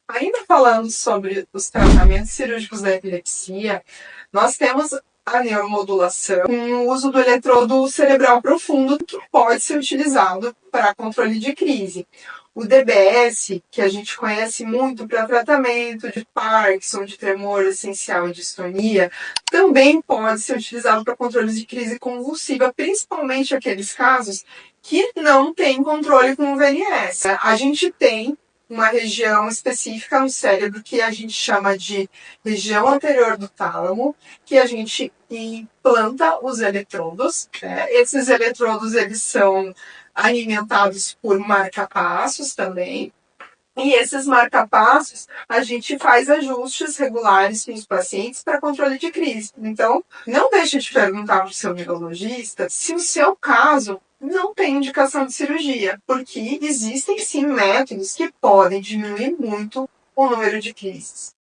Ainda falando sobre os tratamentos cirúrgicos da epilepsia, nós temos a neuromodulação com o uso do eletrodo cerebral profundo, que pode ser utilizado para controle de crise. O DBS, que a gente conhece muito para tratamento de Parkinson, de tremor essencial e distonia, também pode ser utilizado para controle de crise convulsiva, principalmente aqueles casos que não têm controle com o VNS. A gente tem uma região específica no cérebro que a gente chama de região anterior do tálamo, que a gente implanta os eletrodos. Esses eletrodos eles são alimentados por marca-passos também. E esses marca-passos, a gente faz ajustes regulares com os pacientes para controle de crise. Então, não deixe de perguntar para o seu neurologista se o seu caso não tem indicação de cirurgia, porque existem sim métodos que podem diminuir muito o número de crises.